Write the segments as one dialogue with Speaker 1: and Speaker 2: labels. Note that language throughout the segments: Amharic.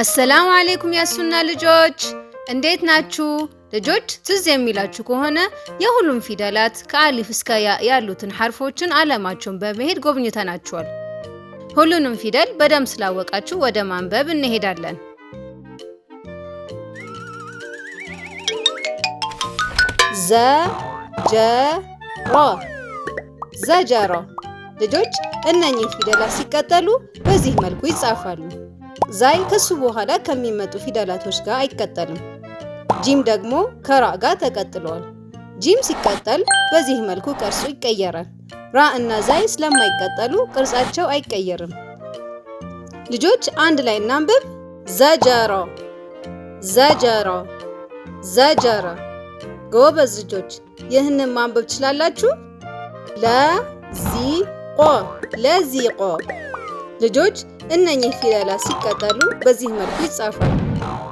Speaker 1: አሰላሙ አለይኩም ያሱና ልጆች እንዴት ናችሁ? ልጆች ትዝ የሚላችሁ ከሆነ የሁሉም ፊደላት ከአሊፍ እስከ ያ ያሉትን ሐርፎችን ዓለማቸውን በመሄድ ጎብኝተናችኋል። ሁሉንም ፊደል በደንብ ስላወቃችሁ ወደ ማንበብ እንሄዳለን። ዘጀራ ልጆች እነኚህ ፊደላት ሲቀጠሉ በዚህ መልኩ ይጻፋሉ። ዛይ ከሱ በኋላ ከሚመጡ ፊደላቶች ጋር አይቀጠልም። ጂም ደግሞ ከራ ጋር ተቀጥሏል። ጂም ሲቀጠል በዚህ መልኩ ቅርጹ ይቀየራል። ራ እና ዛይ ስለማይቀጠሉ ቅርጻቸው አይቀየርም። ልጆች አንድ ላይ እናንብብ። ዘጀራ ዘጀራ ዘጀራ። ጎበዝ ልጆች ይህንን ማንበብ ትችላላችሁ። ለዚቆ ልጆች እነኚህ ፊደላት ሲቀጠሉ በዚህ መልኩ ይጻፋሉ።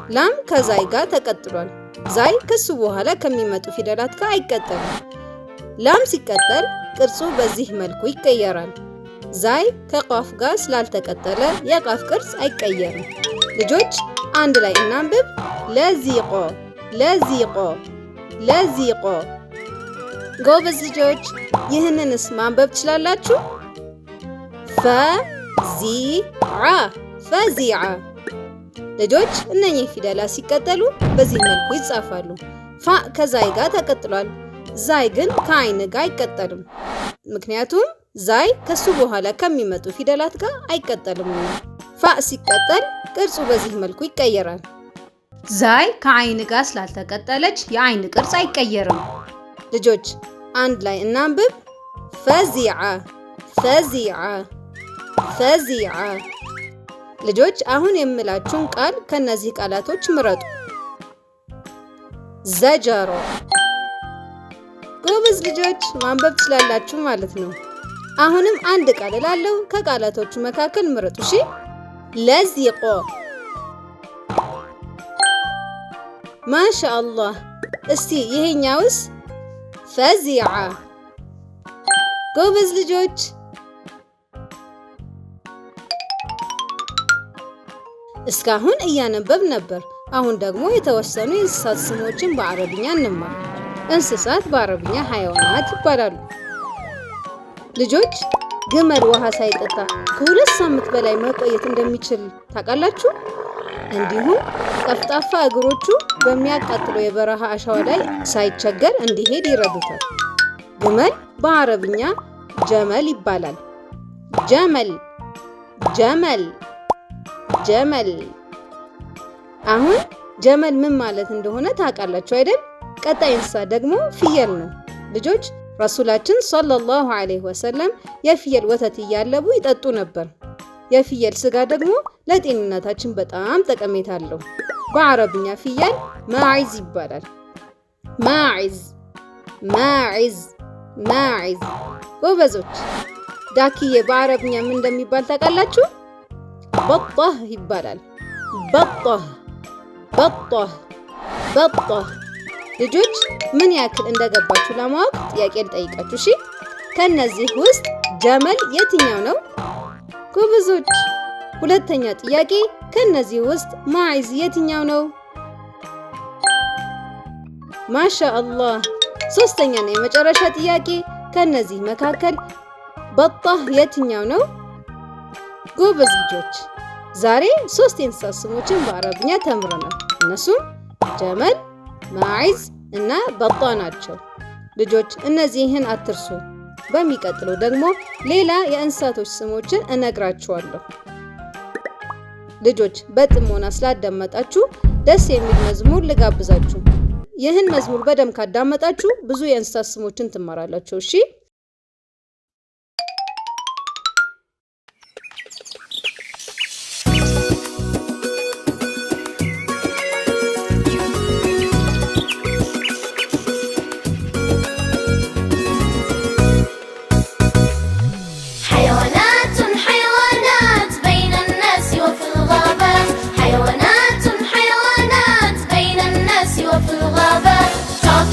Speaker 1: ላም ከዛይ ጋር ተቀጥሏል። ዛይ ከሱ በኋላ ከሚመጡ ፊደላት ጋር አይቀጠልም። ላም ሲቀጠል ቅርጹ በዚህ መልኩ ይቀየራል። ዛይ ከቃፍ ጋር ስላልተቀጠለ የቃፍ ቅርጽ አይቀየርም። ልጆች አንድ ላይ እናንብብ። ለዚቆ። ጎበዝ ልጆች ይህንንስ ማንበብ ትችላላችሁ። ፈዚዓ ልጆች እነኚህ ፊደላት ሲቀጠሉ በዚህ መልኩ ይጻፋሉ። ፋ ከዛይ ጋር ተቀጥሏል። ዛይ ግን ከአይን ጋር አይቀጠልም። ምክንያቱም ዛይ ከሱ በኋላ ከሚመጡ ፊደላት ጋር አይቀጠልም። ፋ ሲቀጠል ቅርጹ በዚህ መልኩ ይቀየራል። ዛይ ከአይን ጋር ስላልተቀጠለች የአይን ቅርጽ አይቀየርም። ልጆች አንድ ላይ እናንብብ። ፈዚዓ ልጆች አሁን የምላችሁን ቃል ከነዚህ ቃላቶች ምረጡ። ዘጀሮ። ጎበዝ ልጆች ማንበብ ትችላላችሁ ማለት ነው። አሁንም አንድ ቃል እላለሁ፣ ከቃላቶቹ መካከል ምረጡ። እሺ። ለዚቆ። ማሻአላህ። እስቲ ይሄኛውስ? ፈዚዓ። ጎበዝ ልጆች እስካሁን እያነበብ ነበር። አሁን ደግሞ የተወሰኑ የእንስሳት ስሞችን በአረብኛ እንማር። እንስሳት በአረብኛ ሐይዋናት ይባላሉ። ልጆች ግመል ውሃ ሳይጠጣ ከ2 ሳምንት በላይ መቆየት እንደሚችል ታውቃላችሁ? እንዲሁም ጠፍጣፋ እግሮቹ በሚያቃጥለው የበረሃ አሸዋ ላይ ሳይቸገር እንዲሄድ ይረዱታል። ግመል በአረብኛ ጀመል ይባላል። ጀመል። አሁን ጀመል ምን ማለት እንደሆነ ታውቃላችሁ አይደል? ቀጣይ እንስሳ ደግሞ ፍየል ነው። ልጆች ረሱላችን ሰለላሁ ዐለይሂ ወሰለም የፍየል ወተት እያለቡ ይጠጡ ነበር። የፍየል ስጋ ደግሞ ለጤንነታችን በጣም ጠቀሜታ አለው። በአረብኛ ፍየል ማዒዝ ይባላል። ማዒዝ። ጎበዞች ዳክዬ በአረብኛ ምን እንደሚባል ታውቃላችሁ? በጣህ ይባላል። በጣህ። ልጆች ምን ያክል እንደገባችሁ ለማወቅ ጥያቄ ልጠይቃችሁ። እሺ፣ ከነዚህ ውስጥ ጀመል የትኛው ነው? ጎበዞች። ሁለተኛ ጥያቄ፣ ከነዚህ ውስጥ ማዒዝ የትኛው ነው? ማሻአላህ። ሶስተኛና የመጨረሻ ጥያቄ፣ ከነዚህ መካከል በጣህ የትኛው ነው? ጎበዝ ልጆች ዛሬ 3 የእንስሳት ስሞችን በአረብኛ ተምረናል። እነሱም ጀመል፣ ማዒዝ እና በጣ ናቸው። ልጆች እነዚህን አትርሱ። በሚቀጥለው ደግሞ ሌላ የእንስሳቶች ስሞችን እነግራችኋለሁ። ልጆች በጥሞና ስላዳመጣችሁ ደስ የሚል መዝሙር ልጋብዛችሁ። ይህን መዝሙር በደንብ ካዳመጣችሁ ብዙ የእንስሳት ስሞችን ትማራላችሁ። እሺ።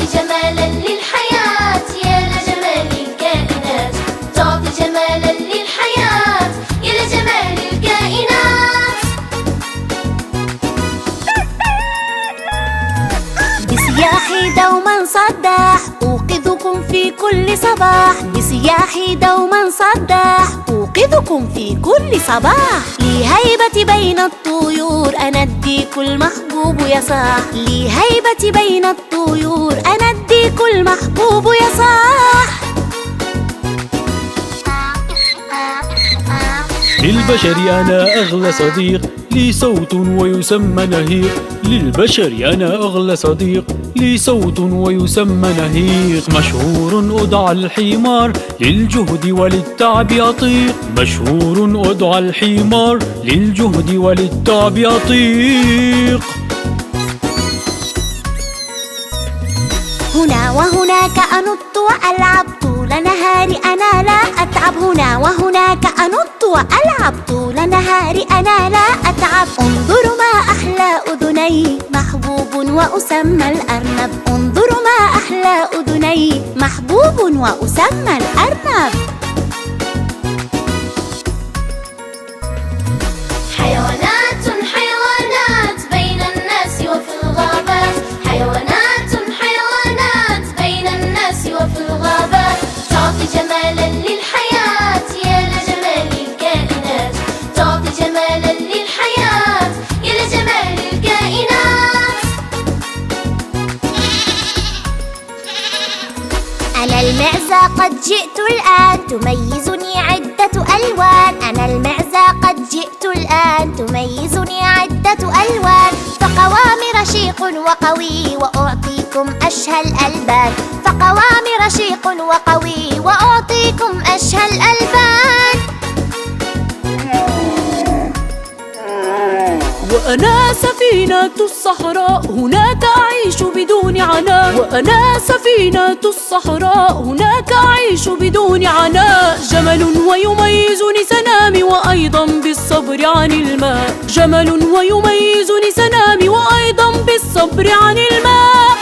Speaker 2: جمالا للحياة يا لجمال كل صباح بصياحي دوما صداح أوقظكم في كل صباح لهيبتي بين الطيور أندي كل محبوب يصاح لهيبتي بين الطيور أندي كل محبوب يصاح
Speaker 3: للبشر أنا أغلى صديق لي صوت ويسمى نهيق للبشر أنا أغلى صديق لي صوت ويسمى نهيق مشهور أدعى الحمار للجهد وللتعب أطيق مشهور أدعى الحمار للجهد وللتعب أطيق
Speaker 2: هنا وهناك أنط وألعب طول نهاري أنا لا أتعب هنا وهناك أنط وألعب طول نهاري أنا لا أتعب انظروا ما أحلى أذني محبوب وأسمى الأرنب انظروا ما أحلى أذني محبوب وأسمى الأرنب
Speaker 4: حيوانات حيوانات بين الناس وفي الغابات حيوانات بين الناس وفي الغابات تعطي جمالا للحياة يا لجمال الكائنات تعطي جمالا للحياة يا لجمال الكائنات
Speaker 2: أنا المعزة قد جئت الآن تميزني عدة ألوان أنا المعزة قد جئت الآن تميزني عدة ألوان فقوامي رشيق وقوي وأعطيكم أشهى الألبان فقوامي رشيق وقوي وأعطيكم أشهى الألبان
Speaker 5: وأنا سفينة الصحراء هناك أعيش بدون عناء وأنا سفينة الصحراء هناك أعيش بدون عناء جمل ويميزني سنامي وأيضا بالصبر عن الماء جمل ويميزني سنامي وأيضا بالصبر عن الماء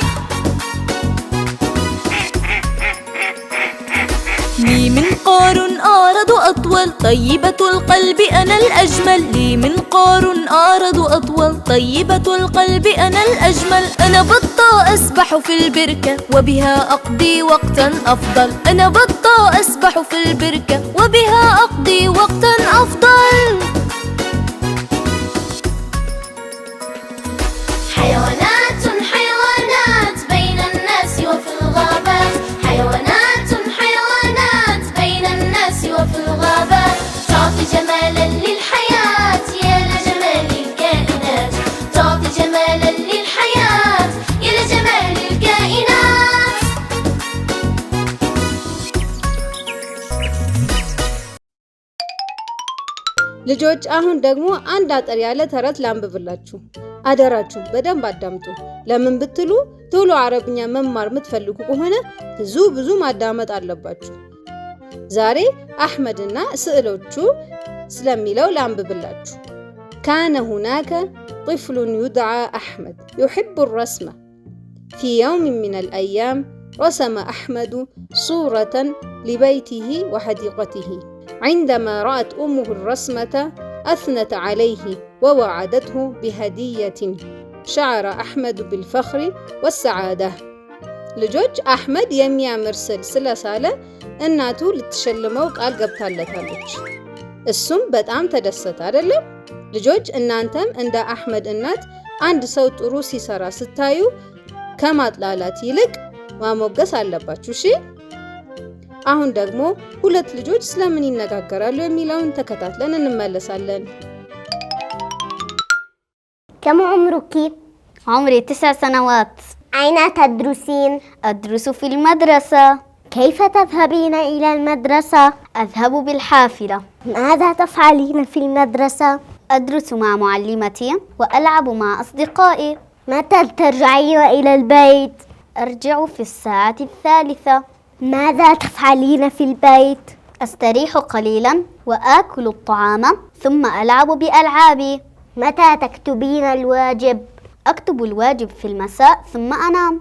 Speaker 5: لي منقار أعرض أطول طيبة القلب أنا الأجمل لي منقار أعرض أطول طيبة القلب أنا الأجمل أنا بطة أسبح في البركة وبها أقضي وقتا أفضل أنا بطة أسبح في البركة وبها أقضي وقتا أفضل
Speaker 4: حيوانات بين الناس وفي الغابات حيوانات بين الناس وفي الغابات تعطي جمالا للحياة يا لجمال الكائنات تعطي جمالا للحياة يا لجمال الكائنات
Speaker 1: ልጆች አሁን ደግሞ አንድ አጠር ያለ ተረት ላንብብላችሁ። አደራችሁ በደንብ አዳምጡ። ለምን ብትሉ ቶሎ አረብኛ መማር የምትፈልጉ ከሆነ ብዙ ማዳመጥ አለባችሁ። ዛሬ አህመድና ስዕሎቹ ስለሚለው ላንብብላችሁ። كان هناك طفل يدعى أحمد يحب الرسم في يوم من الأيام رسم أحمد صورة لبيته وحديقته عندما رأت أمه الرسمة أثنت عليه ووعدته بهدية شعر أحمد بالفخر والسعادة ልጆች አህመድ የሚያምር ስዕል ስለሳለ እናቱ ልትሸልመው ቃል ገብታለታለች። እሱም በጣም ተደሰተ አይደለም? ልጆች እናንተም እንደ አህመድ እናት አንድ ሰው ጥሩ ሲሰራ ስታዩ ከማጥላላት ይልቅ ማሞገስ አለባችሁ። እሺ? አሁን ደግሞ ሁለት ልጆች ስለምን ይነጋገራሉ የሚለውን ተከታትለን እንመለሳለን።
Speaker 6: كم عمرك؟
Speaker 7: عمري 9 سنوات.
Speaker 6: أين تدرسين؟
Speaker 7: أدرس في المدرسة.
Speaker 6: كيف تذهبين إلى المدرسة؟
Speaker 7: أذهب بالحافلة.
Speaker 6: ماذا تفعلين في المدرسة؟
Speaker 7: أدرس مع معلمتي وألعب مع أصدقائي.
Speaker 6: متى ترجعين إلى البيت؟
Speaker 7: أرجع في الساعة 3.
Speaker 6: ماذا تفعلين في البيت؟
Speaker 7: أستريح قليلا وآكل الطعام ثم ألعب بألعابي.
Speaker 6: متى تكتبين الواجب؟
Speaker 7: أكتب الواجب في المساء ثم أنام.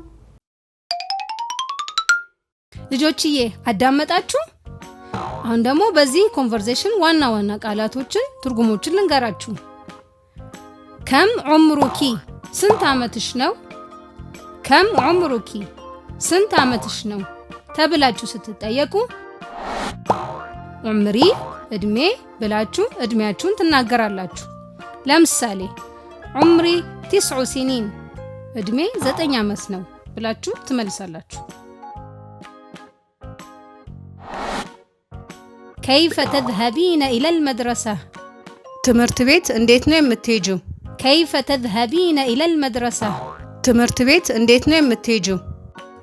Speaker 1: ልጆችዬ አዳመጣችሁ? አሁን ደግሞ በዚህ ኮንቨርሴሽን ዋና ቃላቶችን ትርጉሞችን ልንገራችሁ። ከም ዑምሩኪ ስንት ዓመትሽ ነው? ከም ዑምሩኪ ስንት ዓመትሽ ነው? ተብላችሁ ስትጠየቁ ዑምሪ እድሜ ብላችሁ እድሜያችሁን ትናገራላችሁ። ለምሳሌ ዑምሪ 9 ሲኒን እድሜ 9 ዓመት ነው ብላችሁ ትመልሳላችሁ። كيف تذهبين إلى المدرسة ትምህርት ቤት እንዴት ነው የምትሄጂው? كيف تذهبين إلى المدرسة ትምህርት ቤት እንዴት ነው የምትሄጂው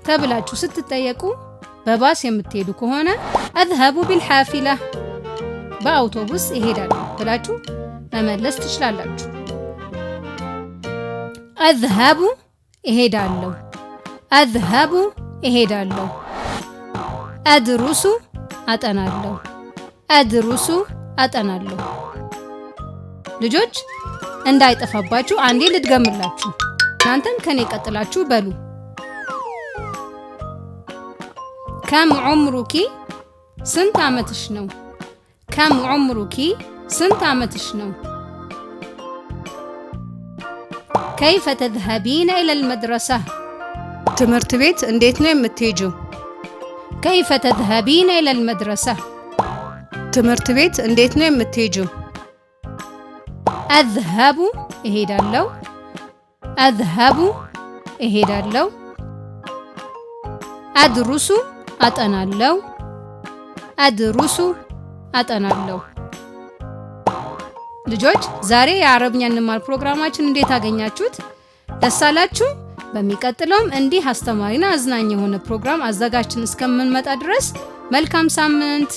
Speaker 1: ተብላችሁ ስትጠየቁ በባስ የምትሄዱ ከሆነ أذهب بالحافلة በአውቶቡስ እሄዳለሁ ብላችሁ መመለስ ትችላላችሁ። أذهب እሄዳለሁ፣ أذهب እሄዳለሁ። أدرس አጠናለሁ፣ أدرس አጠናለሁ። ልጆች እንዳይጠፋባችሁ አንዴ ልድገምላችሁ። እናንተም ከኔ ቀጥላችሁ በሉ። كم عمرك ስንት ዓመትሽ ነው? كم عمرك ስንት ዓመትሽ ነው? كيف تذهبين إلى المدرسة ትምህርት ቤት እንዴት ነው የምትሄጂው? كيف تذهبين إلى المدرسة ትምህርት ቤት እንዴት ነው የምትሄጂው? أذهب እሄዳለሁ፣ أذهب እሄዳለሁ። أدرس አጠናለሁ፣ أدرس አጠናለሁ። ልጆች ዛሬ የአረብኛ እንማር ፕሮግራማችን እንዴት አገኛችሁት? ደስ አላችሁ? በሚቀጥለውም እንዲህ አስተማሪና አዝናኝ የሆነ ፕሮግራም አዘጋጅተን እስከምንመጣ ድረስ መልካም ሳምንት።